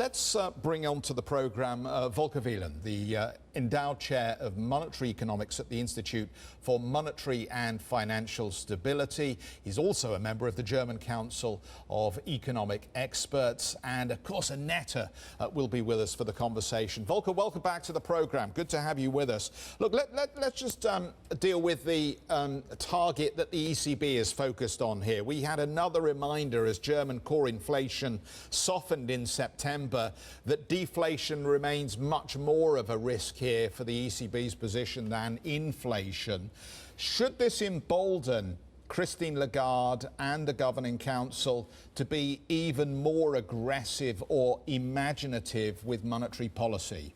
Let's bring on to the program Volker Wieland, the endowed chair of monetary economics at the Institute for Monetary and Financial Stability. He's also a member of the German Council of Economic Experts, and of course Annetta will be with us for the conversation. Volker, welcome back to the program. Good to have you with us. Look, let's just deal with the target that the ECB is focused on here. We had another reminder as German core inflation softened in September that deflation remains much more of a risk here for the ECB's position than inflation. Should this embolden Christine Lagarde and the Governing Council to be even more aggressive or imaginative with monetary policy?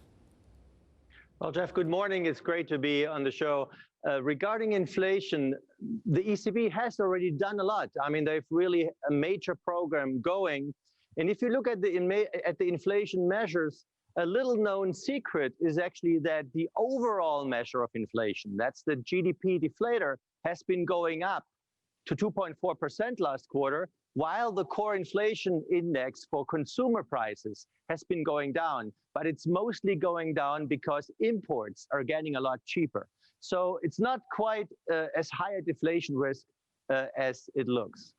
Well, Jeff, good morning. It's great to be on the show. Regarding inflation, the ECB has already done a lot. I mean, they've really a major program going. And if you look at the inflation measures, a little known secret is actually that the overall measure of inflation, that's the GDP deflator, has been going up to 2.4% last quarter, while the core inflation index for consumer prices has been going down. But it's mostly going down because imports are getting a lot cheaper. So it's not quite as high a deflation risk as it looks.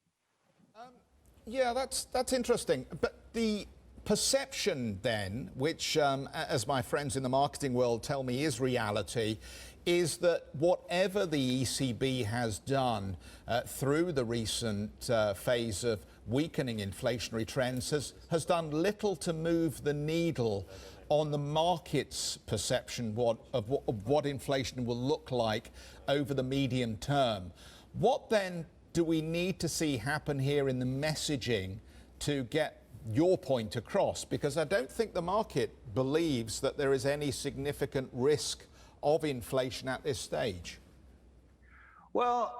Yeah, that's interesting. But the perception then, which, as my friends in the marketing world tell me is reality, is that whatever the ECB has done through the recent phase of weakening inflationary trends has done little to move the needle on the market's perception of what inflation will look like over the medium term. What then do we need to see happen here in the messaging to get your point across? Because I don't think the market believes that there is any significant risk of inflation at this stage. Well,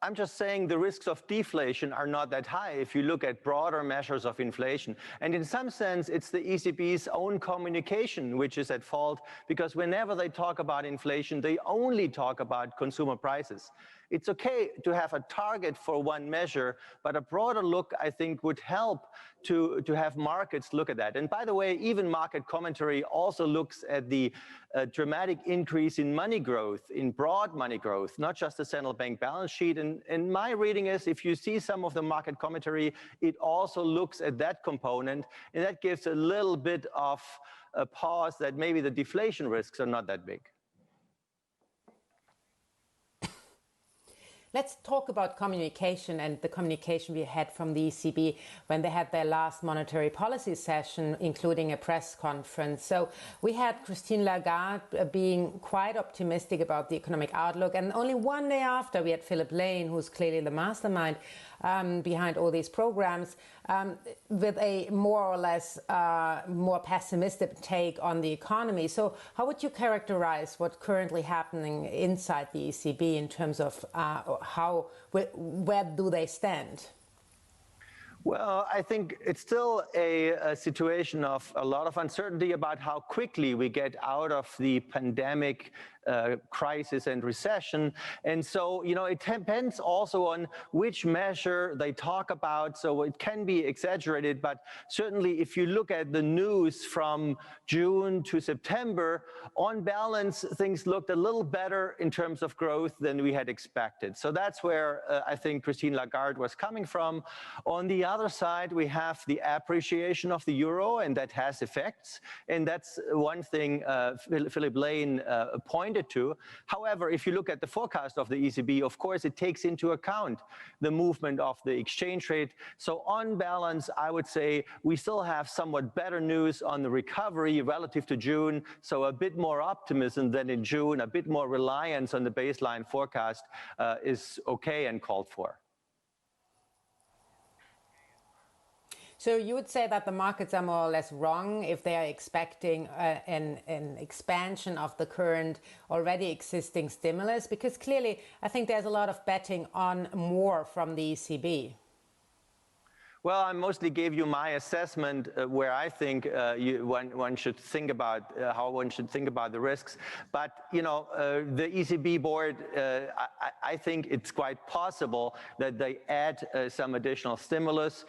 I'm just saying the risks of deflation are not that high if you look at broader measures of inflation. And in some sense, it's the ECB's own communication which is at fault, because whenever they talk about inflation, they only talk about consumer prices. It's okay to have a target for one measure, but a broader look, I think, would help to have markets look at that. And by the way, even market commentary also looks at the dramatic increase in money growth, in broad money growth, not just the central bank balance sheet. And my reading is, if you see some of the market commentary, it also looks at that component, and that gives a little bit of a pause that maybe the deflation risks are not that big. Let's talk about communication and the communication we had from the ECB when they had their last monetary policy session, including a press conference. So we had Christine Lagarde being quite optimistic about the economic outlook. And only one day after, we had Philip Lane, who's clearly the mastermind behind all these programs, with a more or less more pessimistic take on the economy. So how would you characterize what's currently happening inside the ECB in terms of where do they stand? Well, I think it's still a situation of a lot of uncertainty about how quickly we get out of the pandemic crisis and recession. And so, you know, it depends also on which measure they talk about. So it can be exaggerated, but certainly if you look at the news from June to September, on balance, things looked a little better in terms of growth than we had expected. So that's where I think Christine Lagarde was coming from. On the other side, we have the appreciation of the euro, and that has effects. And that's one thing Philip Lane pointed to. However, if you look at the forecast of the ECB, of course, it takes into account the movement of the exchange rate. So on balance, I would say we still have somewhat better news on the recovery relative to June. So a bit more optimism than in June, a bit more reliance on the baseline forecast is okay and called for. So you would say that the markets are more or less wrong if they are expecting an expansion of the current already existing stimulus? Because clearly, I think there's a lot of betting on more from the ECB. Well, I mostly gave you my assessment where I think one should think about how one should think about the risks. But the ECB board, I think it's quite possible that they add some additional stimulus.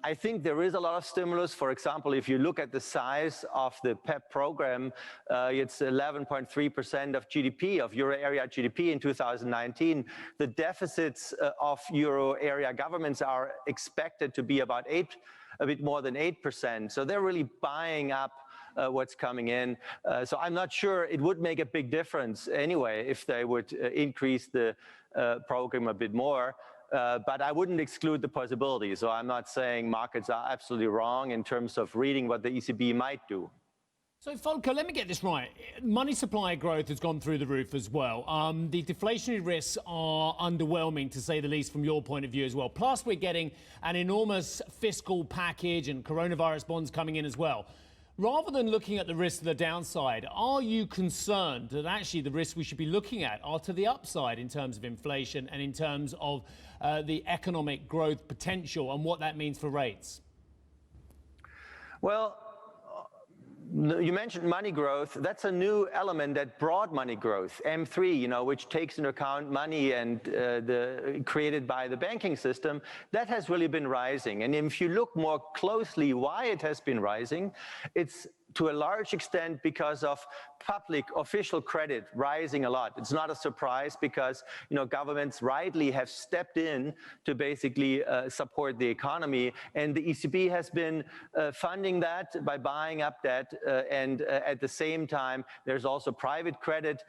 I think there is a lot of stimulus. For example, if you look at the size of the PEP program, it's 11.3% of GDP, of euro area GDP in 2019. The deficits of euro area governments are expected to be about a bit more than 8%. So they're really buying up what's coming in. So I'm not sure it would make a big difference anyway if they would increase the program a bit more. But I wouldn't exclude the possibility. So I'm not saying markets are absolutely wrong in terms of reading what the ECB might do. So, Volker, let me get this right. Money supply growth has gone through the roof as well. The deflationary risks are underwhelming, to say the least, from your point of view as well. Plus, we're getting an enormous fiscal package and coronavirus bonds coming in as well. Rather than looking at the risks to the downside, are you concerned that actually the risks we should be looking at are to the upside in terms of inflation and in terms of the economic growth potential and what that means for rates? Well, you mentioned money growth. That's a new element, that broad money growth, M3, which takes into account money and created by the banking system. That has really been rising. And if you look more closely why it has been rising, it's to a large extent because of public official credit rising a lot. It's not a surprise because governments rightly have stepped in to basically support the economy, and the ECB has been funding that by buying up debt, and at the same time there's also private credit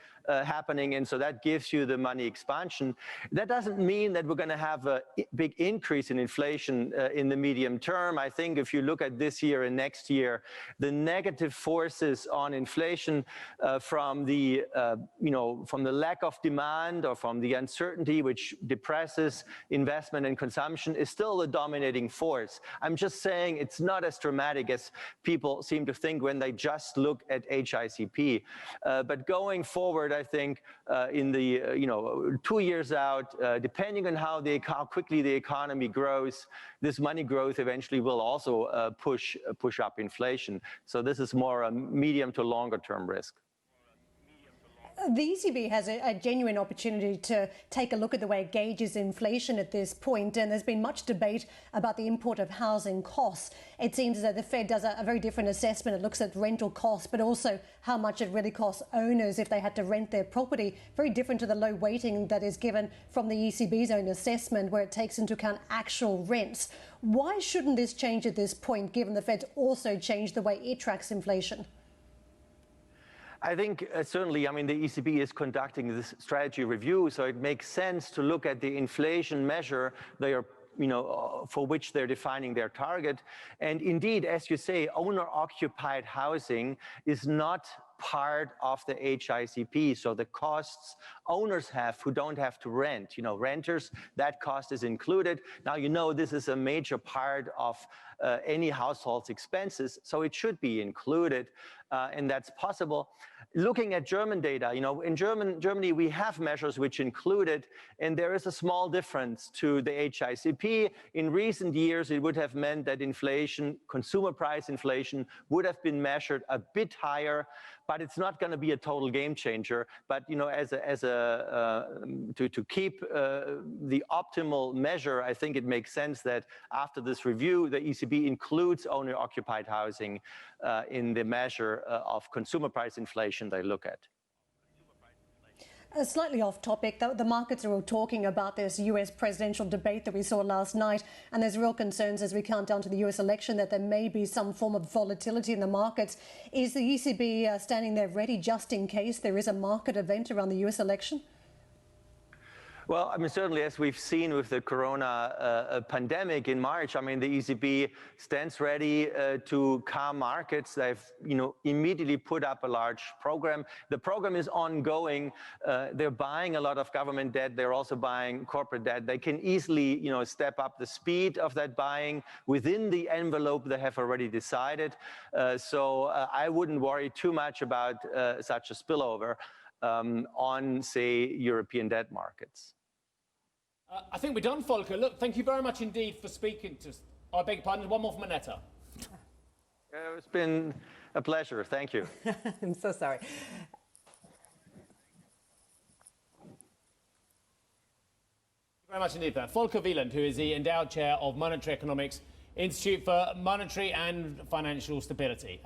happening, and so that gives you the money expansion. That doesn't mean that we're going to have a big increase in inflation in the medium term. I think if you look at this year and next year, the negative forces on inflation from the lack of demand or from the uncertainty which depresses investment and consumption is still the dominating force. I'm just saying it's not as dramatic as people seem to think when they just look at HICP. But going forward, I think in the 2 years out, depending on how quickly the economy grows, this money growth eventually will also push up inflation. So this is more a medium to longer term risk. The ECB has a genuine opportunity to take a look at the way it gauges inflation at this point, and there's been much debate about the import of housing costs. It seems as though the Fed does a very different assessment. It looks at rental costs, but also how much it really costs owners if they had to rent their property. Very different to the low weighting that is given from the ECB's own assessment, where it takes into account actual rents. Why shouldn't this change at this point, given the Fed's also changed the way it tracks inflation? I think certainly, the ECB is conducting this strategy review, so it makes sense to look at the inflation measure they are, for which they're defining their target. And indeed, as you say, owner-occupied housing is not part of the HICP, so the costs owners have who don't have to rent, renters, that cost is included. Now, this is a major part of any household's expenses, so it should be included, and that's possible. Looking at German data, in Germany we have measures which include it, and there is a small difference to the HICP. In recent years, it would have meant that inflation, consumer price inflation, would have been measured a bit higher, but it's not going to be a total game changer. But to keep the optimal measure, I think it makes sense that after this review, the ECB includes owner-occupied housing in the measure of consumer price inflation they look at. Slightly off topic, the markets are all talking about this US presidential debate that we saw last night, and there's real concerns as we count down to the US election that there may be some form of volatility in the markets. Is the ECB standing there ready just in case there is a market event around the US election? Well, certainly, as we've seen with the corona pandemic in March, the ECB stands ready to calm markets. They've, immediately put up a large program. The program is ongoing. They're buying a lot of government debt. They're also buying corporate debt. They can easily, step up the speed of that buying within the envelope they have already decided. So I wouldn't worry too much about such a spillover on, say, European debt markets. I think we're done, Volker. Look, thank you very much indeed for speaking to us. I beg your pardon, one more from Annetta. It's been a pleasure. Thank you. I'm so sorry. Thank you very much indeed, there. Volker Wieland, who is the Endowed Chair of Monetary Economics, Institute for Monetary and Financial Stability.